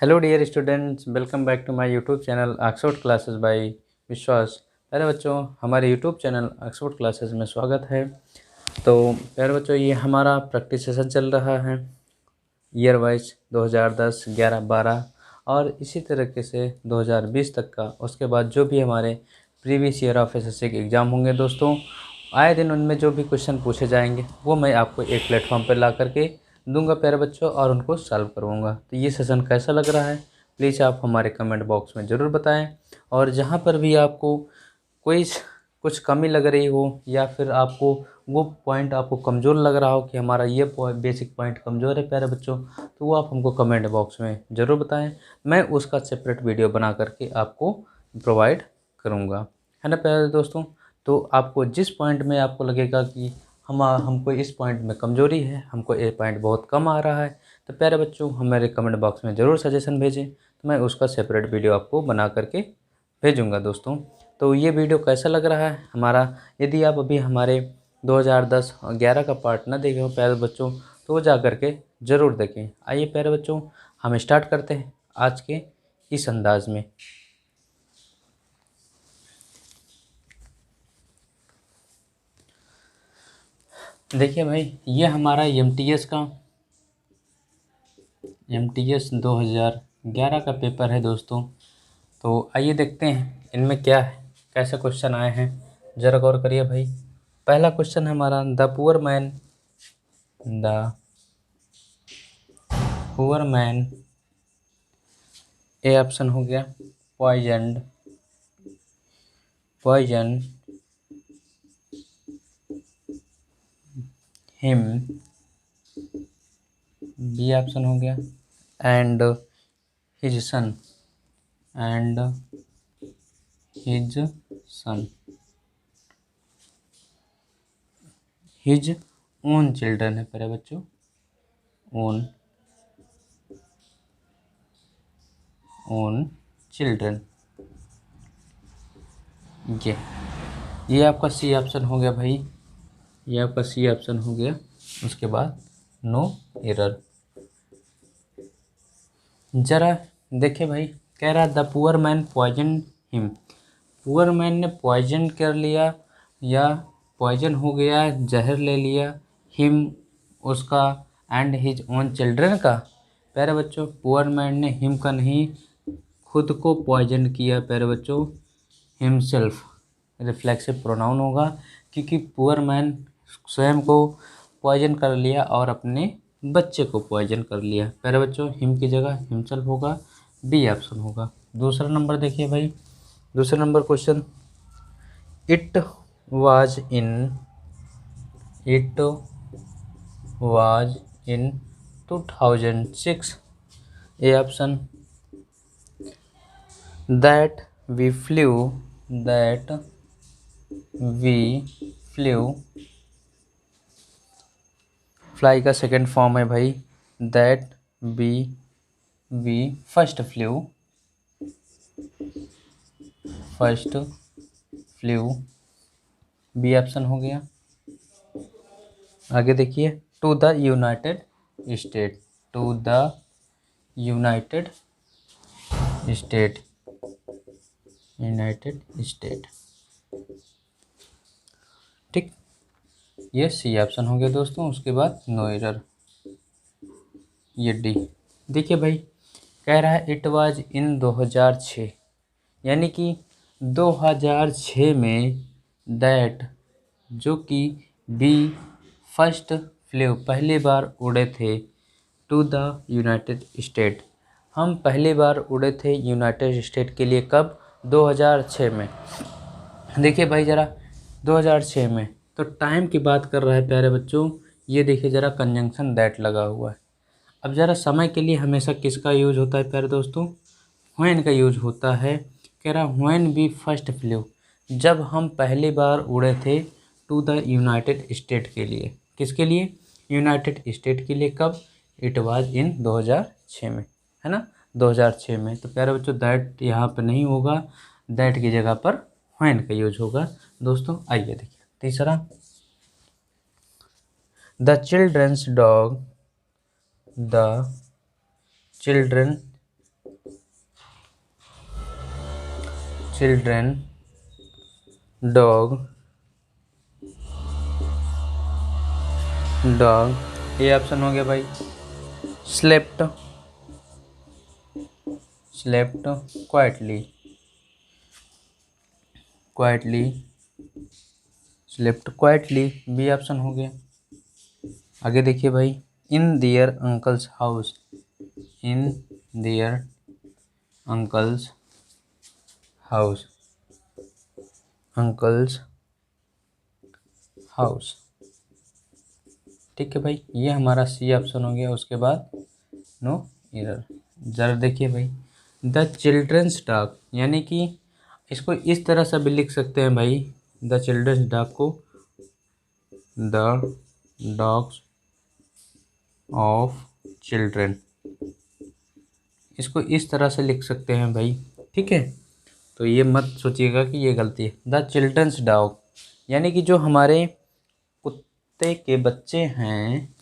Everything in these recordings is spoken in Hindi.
Hello dear students, welcome back to my YouTube channel Oxford classes by Vishwas. प्यारे बच्चों, हमारे यूट्यूब चैनल ऑक्सफोर्ड क्लासेस में स्वागत है। तो प्यारे बच्चों, ये हमारा प्रैक्टिस सेशन चल रहा है ईयर वाइज 2010, 11, 12 और इसी तरीके से 2020 तक का। उसके बाद जो भी हमारे प्रीवियस ईयर ऑफ एसएससी के एग्ज़ाम होंगे दोस्तों, आए दिन उनमें जो भी क्वेश्चन पूछे जाएंगे वो मैं आपको एक प्लेटफॉर्म पर ला करके दूंगा प्यारे बच्चों, और उनको सॉल्व करवाऊंगा। तो ये सेशन कैसा लग रहा है प्लीज़ आप हमारे कमेंट बॉक्स में ज़रूर बताएं। और जहाँ पर भी आपको कोई कुछ कमी लग रही हो या फिर आपको वो पॉइंट आपको कमज़ोर लग रहा हो कि हमारा ये बेसिक पॉइंट कमज़ोर है प्यारे बच्चों, तो वो आप हमको कमेंट बॉक्स में ज़रूर बताएं। मैं उसका सेपरेट वीडियो बना करके आपको प्रोवाइड करूँगा, है ना प्यारे दोस्तों। तो आपको जिस पॉइंट में आपको लगेगा कि हमको इस पॉइंट में कमज़ोरी है, हमको ये पॉइंट बहुत कम आ रहा है, तो प्यारे बच्चों हमारे कमेंट बॉक्स में ज़रूर सजेशन भेजें, तो मैं उसका सेपरेट वीडियो आपको बना करके भेजूँगा दोस्तों। तो ये वीडियो कैसा लग रहा है हमारा, यदि आप अभी हमारे 2010 और 11 का पार्ट ना देखे हो प्यारे बच्चों, तो वो जा करके ज़रूर देखें। आइए प्यारे बच्चों, हम स्टार्ट करते हैं आज के इस अंदाज में। देखिए भाई, ये हमारा एमटीएस 2011 का पेपर है दोस्तों। तो आइए देखते हैं इनमें क्या है, कैसे क्वेश्चन आए हैं, ज़रा गौर करिए भाई। पहला क्वेश्चन हमारा, the poor man, A option हो गया पॉइजन हिम, बी ऑप्शन हो गया and his son, and his son, his own children है प्यारे बच्चों, ओन चिल्ड्रन। ये आपका सी ऑप्शन हो गया भाई, ये आपका सी ऑप्शन हो गया। उसके बाद नो एरर। जरा देखिए भाई, कह रहा the poor man poison him, poor man ने पॉइजन कर लिया या पॉइजन हो गया, जहर ले लिया, हिम उसका, एंड हिज ओन चिल्ड्रन का। प्यारे बच्चों, पुअर मैन ने हिम का नहीं, खुद को पॉइजन किया प्यारे बच्चों, हिमसेल्फ रिफ्लेक्सिव प्रोनाउन होगा, क्योंकि पुअर मैन स्वयं को पॉइजन कर लिया और अपने बच्चे को पॉइजन कर लिया। प्यारे बच्चों, हिम की जगह हिमसेल्फ होगा, बी ऑप्शन होगा। दूसरा नंबर देखिए भाई, दूसरा number question, it was in it was in 2006, A option, that we flew that we flew, fly का सेकेंड फॉर्म है भाई, that B we first flew, B option हो गया। आगे देखिए, to the United State, to the United State, United State, ठीक, ये सी ऑप्शन हो गया दोस्तों। उसके बाद नो एरर, ये डी। देखिए भाई, कह रहा है इट वाज इन 2006, यानी कि 2006 में, दैट जो कि बी फर्स्ट फ्लू पहली बार उड़े थे, टू द यूनाइटेड स्टेट, हम पहली बार उड़े थे यूनाइटेड स्टेट के लिए, कब? 2006 में। देखिए भाई ज़रा, 2006 में तो टाइम की बात कर रहा है प्यारे बच्चों। ये देखिए ज़रा, कंजंक्शन दैट लगा हुआ है। अब ज़रा समय के लिए हमेशा किसका यूज होता है प्यारे दोस्तों? व्हेन का यूज होता है। कह रहा व्हेन बी फर्स्ट फ्लू, जब हम पहली बार उड़े थे टू द यूनाइटेड स्टेट के लिए, किसके लिए? यूनाइटेड स्टेट के लिए। कब? इट वाज इन 2006 में, है ना, 2006 में। तो प्यारे बच्चों, दैट यहाँ पर नहीं होगा, दैट की जगह पर व्हेन का यूज होगा दोस्तों। आइए देखिए तीसरा, the children's dog, the children children dog ये ऑप्शन हो गया भाई। Slept quietly slept quietly B option हो गया। आगे देखिए भाई, इन देयर अंकल्स हाउस ठीक है भाई, ये हमारा सी ऑप्शन हो गया। उसके बाद नो एरर। जरा देखिए भाई, द चिल्ड्रंस डॉग, यानी कि इसको इस तरह से भी लिख सकते हैं भाई, द चिल्ड्रंस डॉग को द डॉग्स ऑफ चिल्ड्रन, इसको इस तरह से लिख सकते हैं भाई। ठीक है, तो ये मत सोचिएगा कि ये गलती है। द चिल्ड्रंस डॉग यानी कि जो हमारे कुत्ते के बच्चे हैं,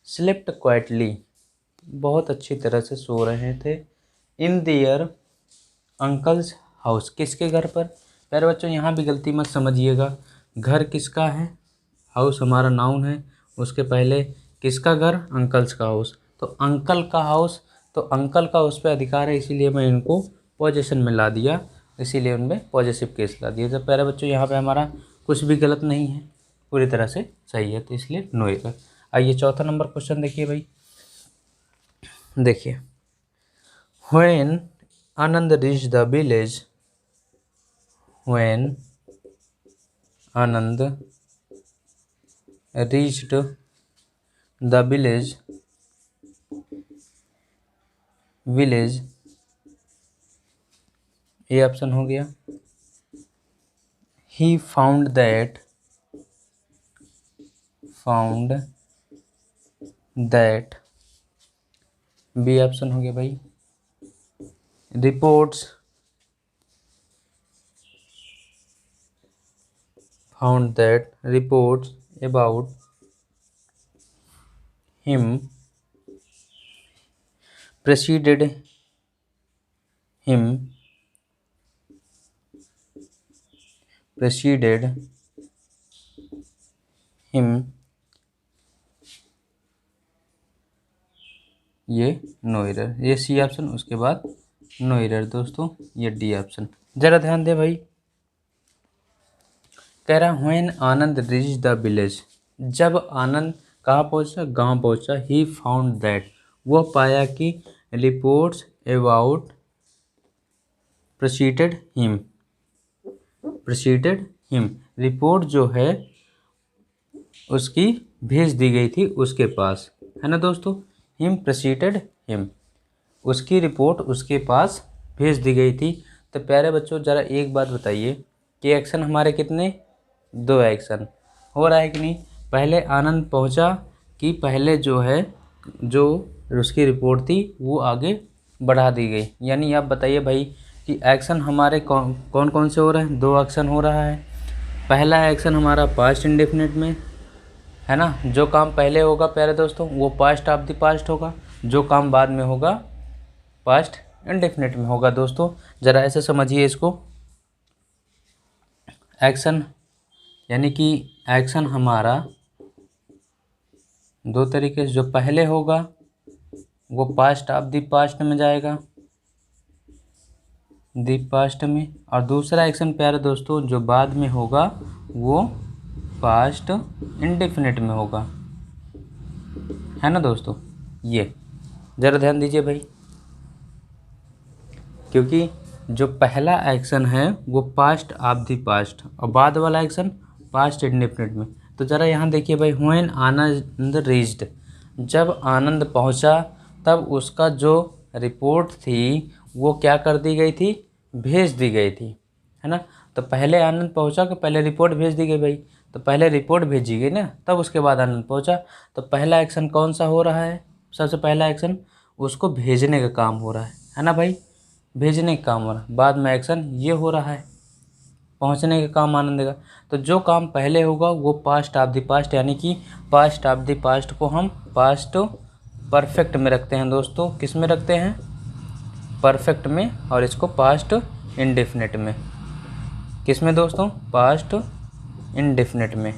स्लेप्ट क्वाइटली, बहुत अच्छी तरह से सो रहे थे, इन देयर अंकल्स हाउस, किसके घर पर। प्यारे बच्चों, यहाँ भी गलती मत समझिएगा। घर किसका है, हाउस हमारा नाउन है, उसके पहले किसका घर, अंकल्स का हाउस। तो अंकल का हाउस, तो अंकल का उस पर अधिकार है, इसीलिए मैं इनको पोजीशन में ला दिया, इसीलिए उनमें पॉजिटिव केस ला दिया। तो प्यारे बच्चों, यहाँ पे हमारा कुछ भी गलत नहीं है, पूरी तरह से सही है, तो इसलिए नो एरर। आइए चौथा नंबर क्वेश्चन देखिए भाई। देखिए, when Anand reach the village, when Anand reached the village ये ऑप्शन हो गया। He found that B option हो गया भाई। Reports found that reports about him preceded him ये नो एरर, ये सी ऑप्शन, उसके बाद नो एरर दोस्तों, ये डी ऑप्शन। जरा ध्यान दे भाई, कह रहा when Anand reach the village, जब आनंद कहाँ पहुँचा, गांव पहुँचा। ही फाउंड दैट, वह पाया कि reports about preceded him, report जो है उसकी भेज दी गई थी उसके पास, है ना दोस्तों। हिम प्रेसिडेड हिम, उसकी रिपोर्ट उसके पास भेज दी गई थी। तो प्यारे बच्चों, ज़रा एक बात बताइए कि एक्शन हमारे कितने, 2 एक्शन हो रहा है कि नहीं। पहले आनंद पहुंचा कि पहले जो है, जो उसकी रिपोर्ट थी वो आगे बढ़ा दी गई। यानी आप बताइए भाई कि एक्शन हमारे कौन कौन से हो रहे हैं, 2 एक्शन हो रहा है। पहला एक्शन हमारा पास्ट इंडेफिनिट में है ना, जो काम पहले होगा प्यारे दोस्तों वो पास्ट ऑफ द पास्ट होगा, जो काम बाद में होगा पास्ट इंडेफिनिट में होगा। दोस्तों ज़रा ऐसे समझिए इसको, एक्शन यानी कि एक्शन हमारा 2 तरीके से, जो पहले होगा वो पास्ट ऑफ द पास्ट में जाएगा, दी पास्ट में, और दूसरा एक्शन प्यारे दोस्तों जो बाद में होगा वो पास्ट इंडेफिनिट में होगा, है ना दोस्तों। ये ज़रा ध्यान दीजिए भाई, क्योंकि जो पहला एक्शन है वो पास्ट ऑफ द पास्ट और बाद वाला एक्शन पास्ट इंडेफिनिट में। तो ज़रा यहाँ देखिए भाई, व्हेन आनंद रीच्ड, जब आनंद पहुँचा तब उसका जो रिपोर्ट थी वो क्या कर दी गई थी, भेज दी गई थी, है ना। तो पहले आनंद पहुंचा कि पहले रिपोर्ट भेज दी गई भाई, तो पहले रिपोर्ट भेजी गई ना, तब उसके बाद आनंद पहुंचा। तो पहला एक्शन कौन सा हो रहा है, सबसे पहला एक्शन उसको भेजने का काम हो रहा है ना भाई, भेजने का काम हो रहा है। बाद में एक्शन ये हो रहा है, पहुंचने का काम आनंद का। तो जो काम पहले होगा वो पास्ट ऑफ द पास्ट, यानी कि पास्ट ऑफ द पास्ट को हम पास्ट परफेक्ट में रखते हैं दोस्तों। किस में रखते हैं, परफेक्ट में, और इसको पास्ट इंडेफिनिट में। किस में दोस्तों? पास्ट इंडेफिनिट में।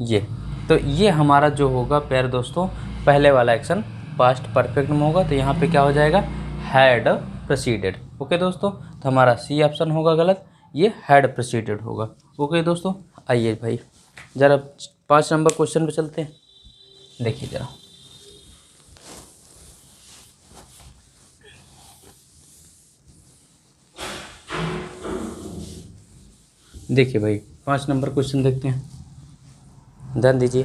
ये तो ये हमारा जो होगा प्यारे दोस्तों पहले वाला एक्शन पास्ट परफेक्ट में होगा, तो यहाँ पे क्या हो जाएगा? Had proceeded. ओके दोस्तों, तो हमारा सी ऑप्शन होगा गलत, ये हैड प्रोसीडेड होगा। ओके दोस्तों, आइए भाई ज़रा 5 नंबर क्वेश्चन पे चलते हैं। देखिए ज़रा, देखिए भाई 5 नंबर क्वेश्चन देखते हैं, ध्यान दीजिए।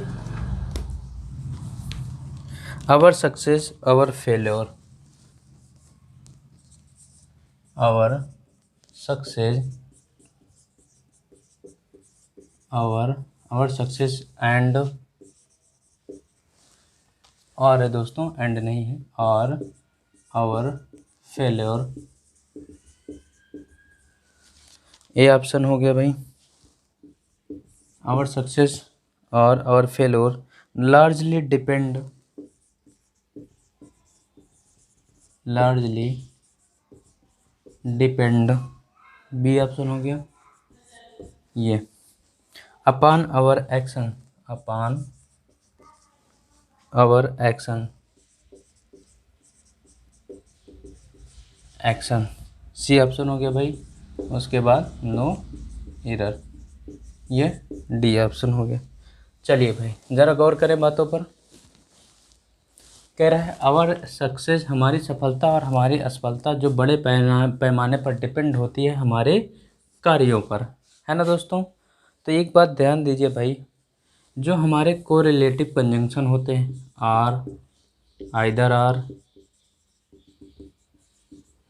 Our success our failure, our success our success and, और है दोस्तों, एंड नहीं है, और आवर फेल्योर, ए ऑप्शन हो गया भाई। आवर सक्सेस और our failure largely depend, B option हो गया ये, upon our action, upon our action, C option हो गया भाई। उसके बाद नो एरर, ये डी ऑप्शन हो गया। चलिए भाई ज़रा गौर करें बातों पर। कह रहा है आवर सक्सेस, हमारी सफलता और हमारी असफलता जो बड़े पैमाने पर डिपेंड होती है हमारे कार्यों पर, है ना दोस्तों। तो एक बात ध्यान दीजिए भाई, जो हमारे कोरिलेटिव कंजंक्शन होते हैं आर, आइदर आर,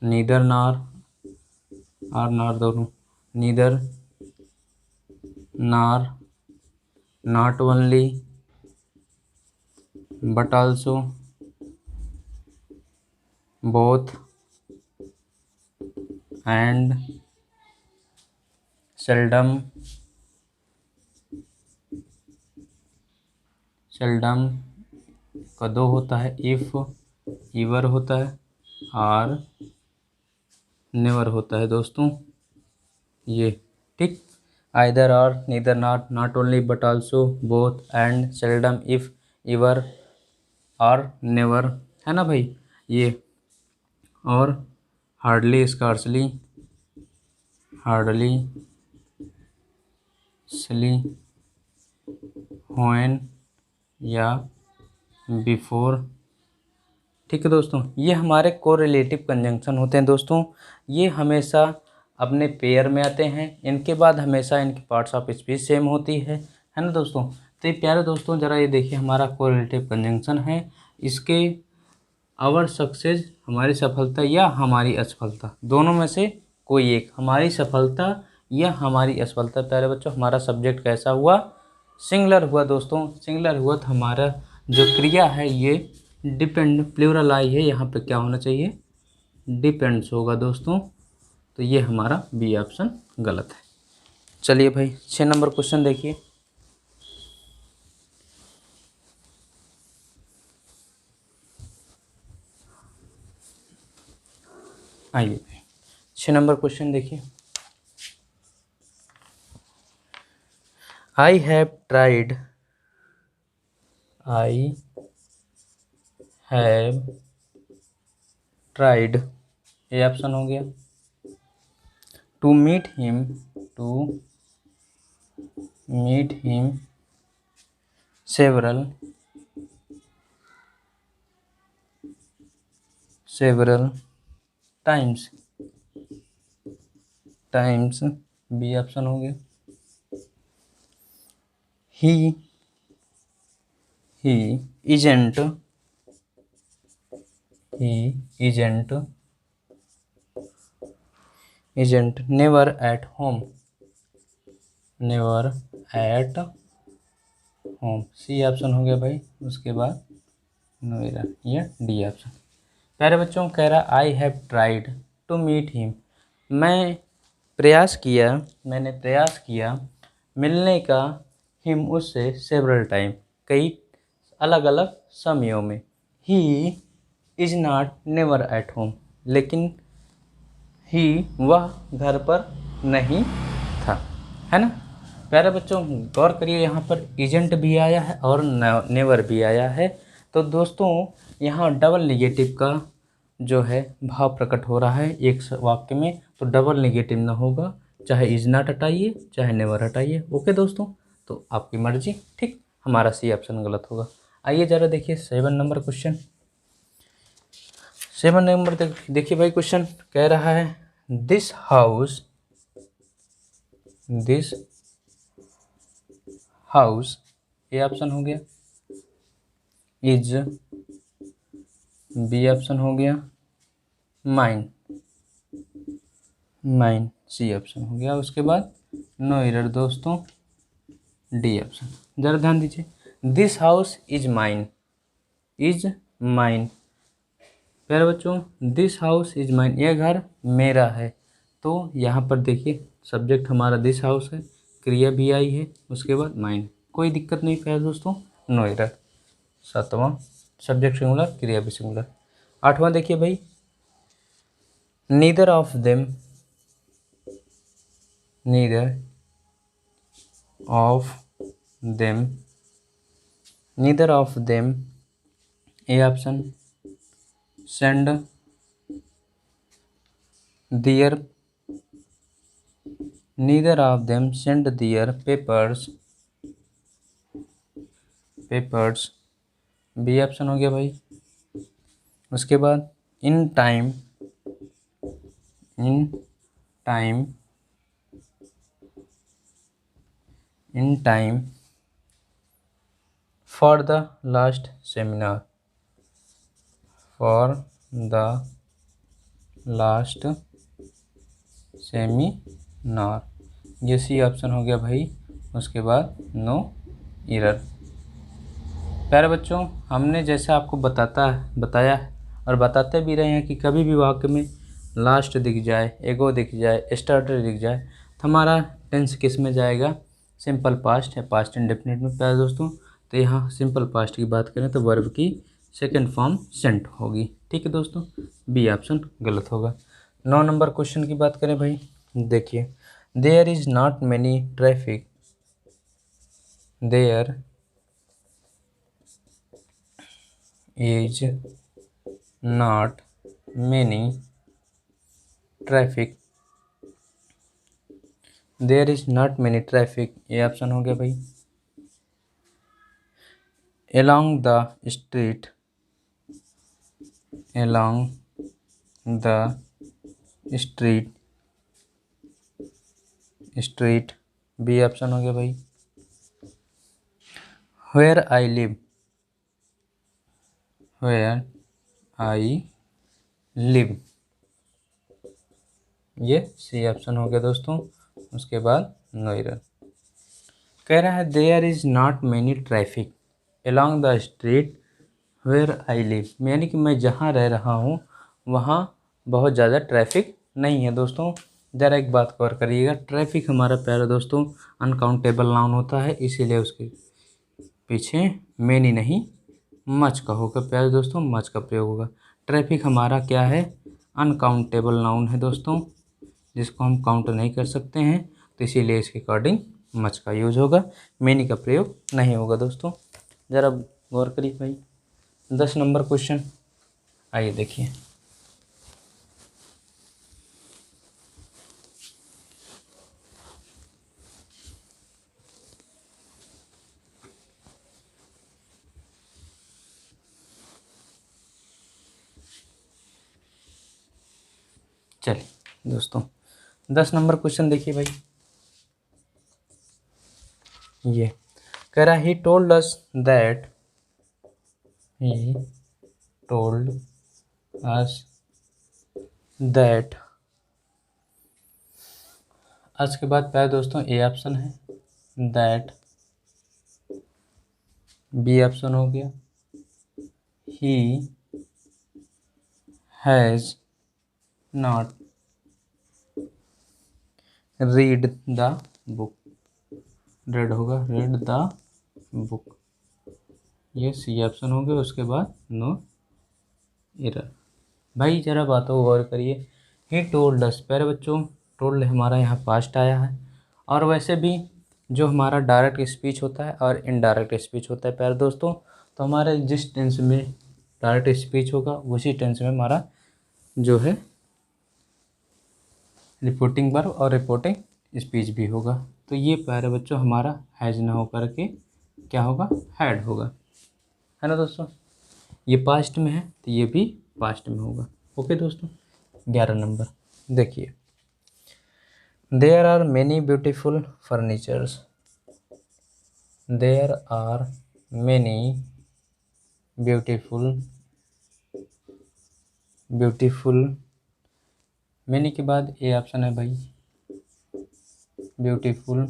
नीदर नार, आर नार दोनों, नीदर नार, not only, but also, both, and, seldom का 2 होता है, इफ, ईवर होता है, और नेवर होता है दोस्तों। ये ठीक, either or, neither not, not only but also, both, and, seldom, if, ever or never, है ना भाई ये। और हार्डली, स्कार्सली, व्हेन या बिफोर। ठीक है दोस्तों, ये हमारे कोरिलेटिव कंजंक्शन होते हैं दोस्तों। ये हमेशा अपने पेयर में आते हैं, इनके बाद हमेशा इनकी पार्ट्स ऑफ स्पीच सेम होती है ना दोस्तों। तो ये प्यारे दोस्तों ज़रा ये देखिए, हमारा कोरिलेटिव कंजंक्शन है, इसके आवर सक्सेस हमारी सफलता या हमारी असफलता, दोनों में से कोई एक, हमारी सफलता या हमारी असफलता। प्यारे बच्चों हमारा सब्जेक्ट कैसा हुआ? सिंगुलर हुआ दोस्तों। सिंगुलर हुआ तो हमारा जो क्रिया है ये डिपेंड, प्लूरल आई है, यहाँ पे क्या होना चाहिए? डिपेंड्स होगा दोस्तों। तो ये हमारा बी ऑप्शन गलत है। चलिए भाई 6 नंबर क्वेश्चन देखिए। आइए 6 नंबर क्वेश्चन देखिए। आई हैव ट्राइड, ये ऑप्शन हो गया। To meet him, several times, B option हो गया। He isn't never at home, C option हो गया भाई। उसके बाद नोएरा, ये डी ऑप्शन। प्यारे बच्चों कह रहा I have tried to meet him, मैंने प्रयास किया मिलने का, हिम उससे, सेवरल टाइम, कई अलग अलग समयों में। He is not never at home, लेकिन ही वह घर पर नहीं था, है ना। प्यारे बच्चों गौर करिए, यहाँ पर इजेंट भी आया है और नेवर भी आया है। तो दोस्तों यहाँ डबल निगेटिव का जो है भाव प्रकट हो रहा है एक वाक्य में, तो डबल निगेटिव ना होगा, चाहे इज नॉट हटाइए चाहे नेवर हटाइए। ओके दोस्तों, तो आपकी मर्जी। ठीक, हमारा सी ऑप्शन गलत होगा। आइए ज़रा देखिए 7 नंबर क्वेश्चन। 7 नंबर देखिए भाई, क्वेश्चन कह रहा है दिस हाउस, ये ऑप्शन हो गया, इज बी ऑप्शन हो गया, माइन सी ऑप्शन हो गया। उसके बाद नो एरर दोस्तों, डी ऑप्शन। जरा ध्यान दीजिए, दिस हाउस इज माइन, प्यारे बच्चों दिस हाउस इज माइन, यह घर मेरा है। तो यहाँ पर देखिए सब्जेक्ट हमारा दिस हाउस है, क्रिया भी आई है, उसके बाद माइन, कोई दिक्कत नहीं प्यारे दोस्तों, नो एरर। 7वां सब्जेक्ट सिंगुलर, क्रिया भी सिंगुलर। 8वां देखिए भाई, neither of them A option send their papers, B option हो गया भाई। उसके बाद in time for the last seminar, ये सी ऑप्शन हो गया भाई। उसके बाद नो एरर। प्यारे बच्चों हमने जैसे आपको बताया है और बताते भी रहे हैं कि कभी भी वाक्य में लास्ट दिख जाए, एगो दिख जाए, स्टार्टर दिख जाए, तो हमारा टेंस किस में जाएगा, सिंपल पास्ट या पास्ट इंडेफिनिट में। प्यारे दोस्तों तो यहाँ सिंपल पास्ट की बात करें तो वर्ब की सेकेंड फॉर्म सेंट होगी। ठीक है दोस्तों, बी ऑप्शन गलत होगा। 9 नंबर क्वेश्चन की बात करें भाई, देखिए there is not many traffic, there is not many traffic, ये ऑप्शन हो गया भाई। along the street, B option हो गया भाई। where I live, ये सी ऑप्शन हो गया दोस्तों। उसके बाद नो एरर। कह रहा है there is not many traffic along the street where I live, यानी कि मैं जहाँ रह रहा हूँ वहाँ बहुत ज़्यादा ट्रैफिक नहीं है। दोस्तों ज़रा एक बात गौर करिएगा, ट्रैफिक हमारा प्यारा दोस्तों अनकाउंटेबल नाउन होता है, इसीलिए उसके पीछे मैनी नहीं मच का होगा। प्यारे दोस्तों मच का प्रयोग होगा। ट्रैफिक हमारा क्या है, अनकाउंटेबल नाउन है दोस्तों, जिसको हम काउंट नहीं कर सकते हैं, तो इसीलिए इसके अकॉर्डिंग मच का यूज होगा, मैनी का प्रयोग नहीं होगा। दोस्तों ज़रा गौर करिए भाई। 10 नंबर क्वेश्चन, आइए देखिए। चलिए दोस्तों 10 नंबर क्वेश्चन देखिए भाई, ये कह रहा ही टोल्ड अस दैट, आज के बाद प्यारे दोस्तों ए ऑप्शन है, दैट बी ऑप्शन हो गया, he has not read the book, red होगा, रेड द बुक, ये सी ऑप्शन हो गया। उसके बाद नो एरर। भाई जरा बातों को गौर करिए, ही टोल्ड अस, प्यारे बच्चों टोल्ड हमारा यहाँ पास्ट आया है। और वैसे भी जो हमारा डायरेक्ट स्पीच होता है और इनडायरेक्ट स्पीच होता है प्यारे दोस्तों, तो हमारे जिस टेंस में डायरेक्ट स्पीच होगा उसी टेंस में हमारा जो है रिपोर्टिंग वर्ब और रिपोर्टिंग स्पीच भी होगा। तो ये प्यारे बच्चों हमारा हैज ना होकर के क्या होगा, हैड होगा, है ना दोस्तों। ये पास्ट में है तो ये भी पास्ट में होगा। ओके दोस्तों। 11 नंबर देखिए, there are many beautiful furnitures. There are many beautiful many के बाद ए ऑप्शन है भाई, beautiful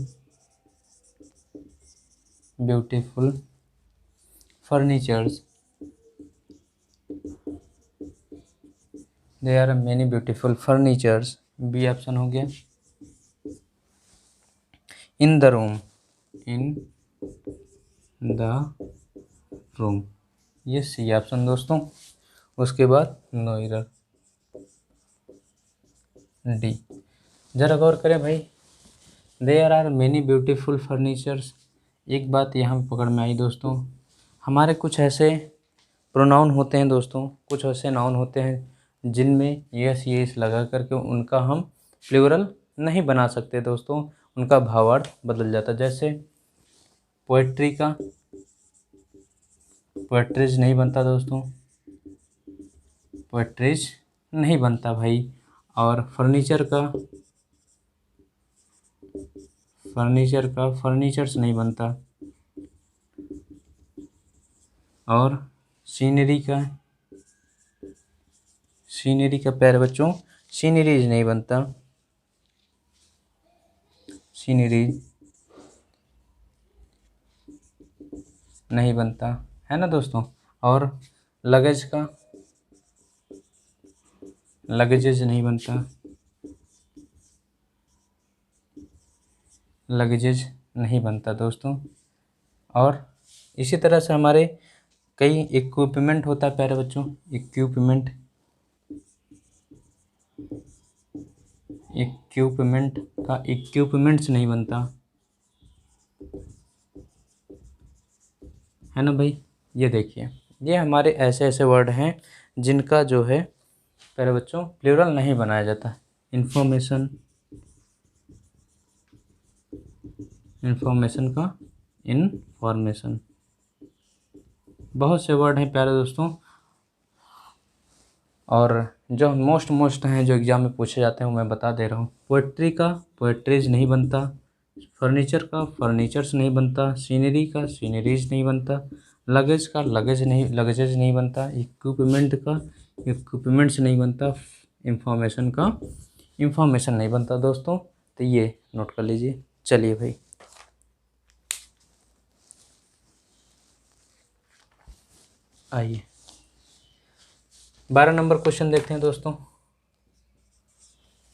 furnitures. There are many beautiful furnitures, B option हो गया। इन द रूम, ये सी ऑप्शन दोस्तों। उसके बाद नो एरर, डी। जरा गौर करें भाई, there are many beautiful furnitures, एक बात यहाँ पे पकड़ में आई दोस्तों, हमारे कुछ ऐसे प्रोनाउन होते हैं दोस्तों, कुछ ऐसे नाउन होते हैं जिनमें यस लगा करके उनका हम प्लूरल नहीं बना सकते दोस्तों, उनका भावार्थ बदल जाता है। जैसे पोएट्री का पोएट्रीज नहीं बनता दोस्तों, पोएट्रीज नहीं बनता भाई। और फर्नीचर का फर्नीचर्स नहीं बनता। और सीनरी का प्यारे बच्चों सीनरीज नहीं बनता, सीनरीज नहीं बनता, है ना दोस्तों। और लगेजेज नहीं बनता, लगेजेज नहीं बनता दोस्तों। और इसी तरह से हमारे कई इक्विपमेंट होता है प्यारे बच्चों, इक्विपमेंट का इक्विपमेंट्स नहीं बनता, है ना भाई। ये देखिए, ये हमारे ऐसे ऐसे वर्ड हैं जिनका जो है प्यारे बच्चों प्लूरल नहीं बनाया जाता। इंफॉर्मेशन का इनफॉर्मेशन, बहुत से वर्ड हैं प्यारे दोस्तों। और जो मोस्ट हैं जो एग्ज़ाम में पूछे जाते हैं वो मैं बता दे रहा हूँ। पोएट्री का पोएट्रीज नहीं बनता, फर्नीचर का फर्नीचर्स नहीं बनता, सीनरी का सीनरीज नहीं बनता, लगेज का लगेजेज नहीं बनता, इक्विपमेंट का इक्विपमेंट्स नहीं बनता, इंफॉर्मेशन का इंफॉर्मेशन नहीं बनता दोस्तों। तो ये नोट कर लीजिए। चलिए भाई, आइए 12 नंबर क्वेश्चन देखते हैं दोस्तों।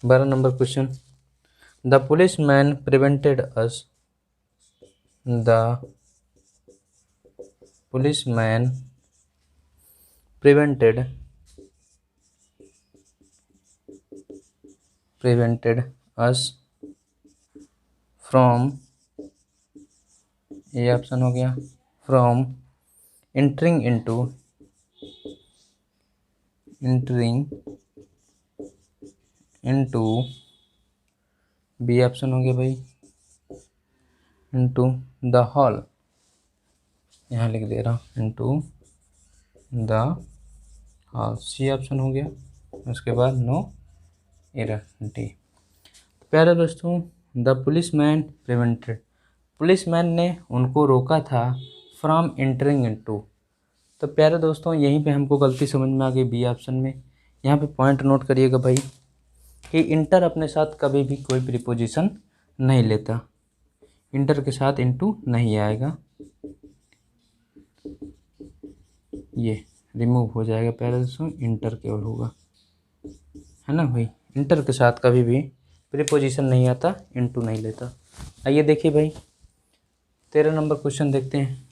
12 number question, the policeman prevented us, the policeman prevented us from, ये ऑप्शन हो गया, from entering into, B option हो गया भाई, into द हॉल, यहाँ लिख दे रहा हूँ into the hall, C option हो गया। उसके बाद नो एरर, डी। प्यारे दोस्तों, द पुलिसमैन प्रिवेंटेड, पुलिसमैन ने उनको रोका था फ्रॉम एंटरिंग इनटू। तो प्यारे दोस्तों यहीं पे हमको गलती समझ में आ गई बी ऑप्शन में। यहाँ पे पॉइंट नोट करिएगा भाई कि इंटर अपने साथ कभी भी कोई प्रीपोजिशन नहीं लेता, इंटर के साथ इनटू नहीं आएगा, ये रिमूव हो जाएगा प्यारे दोस्तों, इंटर केवल होगा, है ना भाई। इंटर के साथ कभी भी प्रीपोजिशन नहीं आता, इनटू नहीं लेता। आइए देखिए भाई 13 नंबर क्वेश्चन देखते हैं।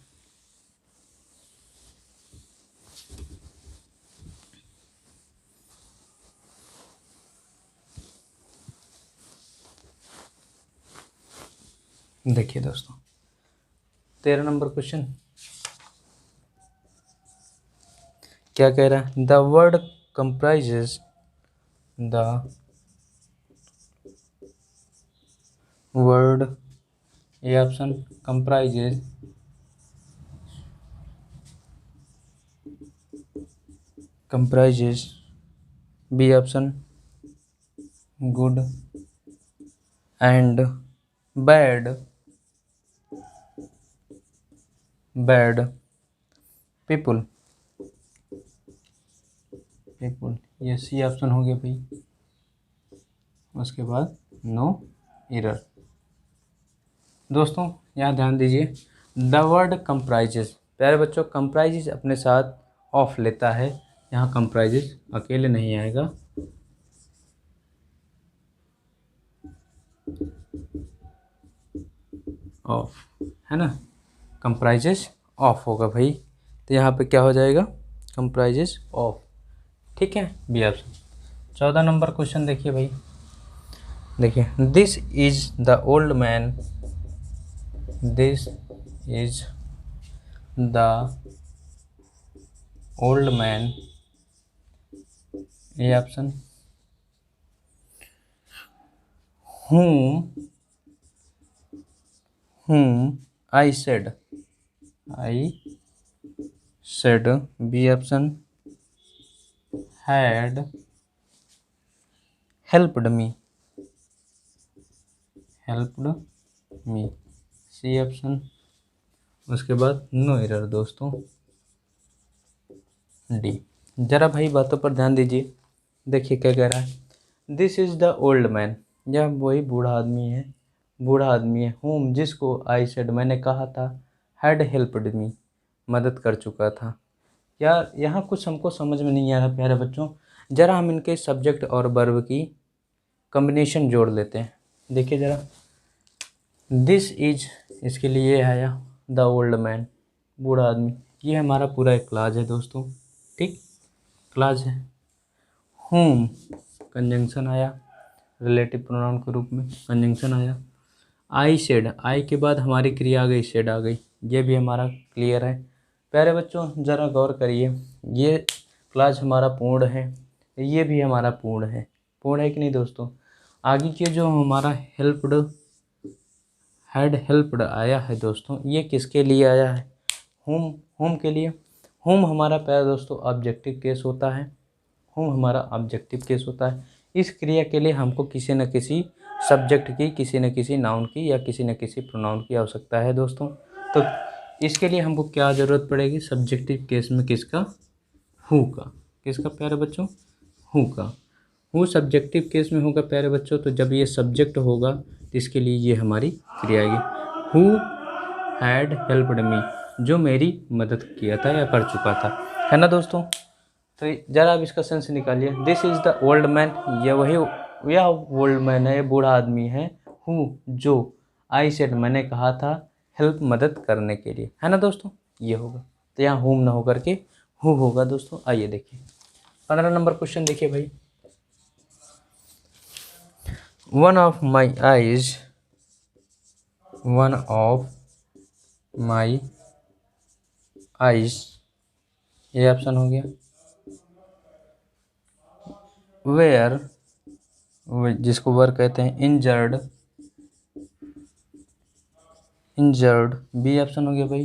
देखिए दोस्तों 13 नंबर क्वेश्चन क्या कह रहा है, the word comprises the word, A option comprises B option good and bad people, ये सी ऑप्शन हो गया भाई। उसके बाद नो एरर। दोस्तों यहाँ ध्यान दीजिए, द वर्ड कंप्राइजेस, प्यारे बच्चों कंप्राइजेस अपने साथ ऑफ लेता है, यहाँ कंप्राइजेस अकेले नहीं आएगा। ऑफ है ना, कंप्राइजेस ऑफ होगा भाई, तो यहाँ पे क्या हो जाएगा, कंप्राइजेस ऑफ। ठीक है, बी ऑप्शन। 14 नंबर क्वेश्चन देखिए भाई, देखिए this is the old man, this is the old man, A option whom I said, B option had helped me, C option. उसके बाद नो एरर दोस्तों, डी। जरा भाई बातों पर ध्यान दीजिए, देखिए क्या कह रहा है, this is the old man, यह वही बूढ़ा आदमी है, होम जिसको आई सेड मैंने कहा था, हैड हेल्प्ड मी मदद कर चुका था। यार यहाँ कुछ हमको समझ में नहीं आ रहा प्यारे बच्चों, जरा हम इनके सब्जेक्ट और वर्ब की कॉम्बिनेशन जोड़ लेते हैं। देखिए जरा, दिस इज, इसके लिए आया द ओल्ड मैन, बूढ़ा आदमी, ये हमारा पूरा एक क्लाज है दोस्तों, ठीक क्लाज है। होम कंजंक्शन आया, रिलेटिव प्रोनाउन के रूप में कंजंक्शन आया। आई सेड, आई के बाद हमारी क्रिया आ गई, सेड आ गई, ये भी हमारा क्लियर है। प्यारे बच्चों ज़रा गौर करिए, ये क्लाज हमारा पूर्ण है, ये भी हमारा पूर्ण है कि नहीं दोस्तों। आगे के जो हमारा हेल्प्ड, हैड हेल्प्ड आया है दोस्तों, ये किसके लिए आया है, होम के लिए। होम हमारा प्यारे दोस्तों ऑब्जेक्टिव केस होता है, इस क्रिया के लिए हमको किसी न किसी सब्जेक्ट की, किसी न किसी नाउन की या किसी न किसी प्रोनाउन की आवश्यकता है दोस्तों। तो इसके लिए हमको क्या ज़रूरत पड़ेगी, सब्जेक्टिव केस में किसका, हु का, किसका प्यारे बच्चों, हु का। हु सब्जेक्टिव केस में होगा प्यारे बच्चों, तो जब ये सब्जेक्ट होगा तो इसके लिए ये हमारी क्रिया आएगी, हु हैड हेल्प्ड मी, जो मेरी मदद किया था या कर चुका था, है ना दोस्तों। तो ज़रा अब इसका सेंस निकालिए, this is the old man, यह ओल्ड मैन है, ये बूढ़ा आदमी है, हु जो, आई सेड मैंने कहा था, हेल्प मदद करने के लिए, है ना दोस्तों, ये होगा। तो यहाँ हुम ना होकर के हु होगा दोस्तों। आइए देखिए 15 नंबर क्वेश्चन देखिए भाई, वन ऑफ माई आइज, ये ऑप्शन हो गया। वेयर, जिसको वर कहते हैं, इंजर्ड, बी ऑप्शन हो गया भाई।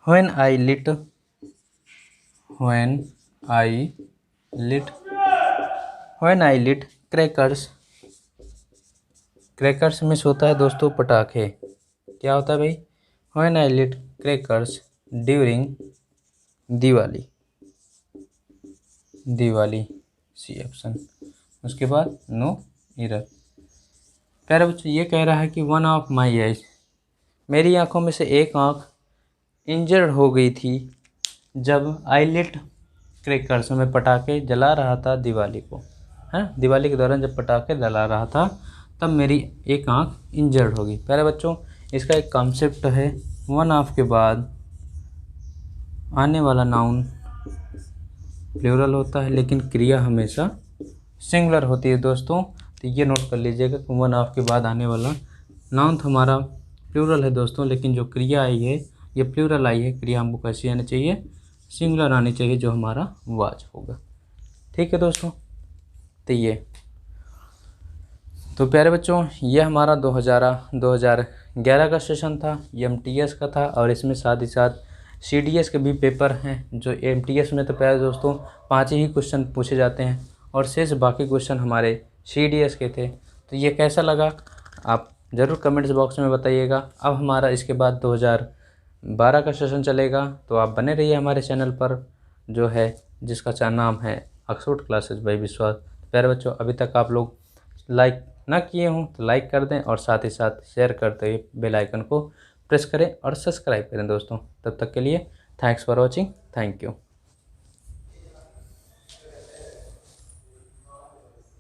When I lit crackers miss होता है दोस्तों पटाखे, क्या होता है भाई, when I lit crackers during Diwali, C option. उसके बाद नो एरर। प्यारे बच्चों ये कह रहा है कि वन ऑफ माई आइज, मेरी आंखों में से एक आंख इंजर्ड हो गई थी जब आई लिट क्रैकर्स, में पटाखे जला रहा था दिवाली को, है दिवाली के दौरान जब पटाखे जला रहा था तब मेरी एक आंख इंजर्ड होगी। प्यारे बच्चों इसका एक कॉन्सेप्ट है, वन ऑफ के बाद आने वाला नाउन प्लूरल होता है लेकिन क्रिया हमेशा सिंगुलर होती है दोस्तों। तो ये नोट कर लीजिएगा कि 1/2 के बाद आने वाला नाउन हमारा प्लूरल है दोस्तों, लेकिन जो क्रिया आई है ये प्लूरल आई है। क्रिया हमको कैसी आनी चाहिए, सिंगुलर आनी चाहिए, जो हमारा वाज होगा। ठीक है दोस्तों, तो प्यारे बच्चों ये हमारा 2011 का सेशन था, ये MTS का था, और इसमें साथ ही साथ CDS के भी पेपर हैं। जो MTS में तो प्यारे दोस्तों 5 ही क्वेश्चन पूछे जाते हैं और शेष बाकी क्वेश्चन हमारे CDS के थे। तो ये कैसा लगा आप ज़रूर कमेंट्स बॉक्स में बताइएगा। अब हमारा इसके बाद 2012 का सेशन चलेगा, तो आप बने रहिए हमारे चैनल पर, जो है जिसका नाम है ऑक्सफोर्ड क्लासेस बाय विश्वास। प्यारे बच्चों अभी तक आप लोग लाइक ना किए हों तो लाइक कर दें, और साथ ही साथ शेयर करते हुए बेल आइकन को प्रेस करें और सब्सक्राइब करें दोस्तों। तब तक के लिए thanks for watching, thank you.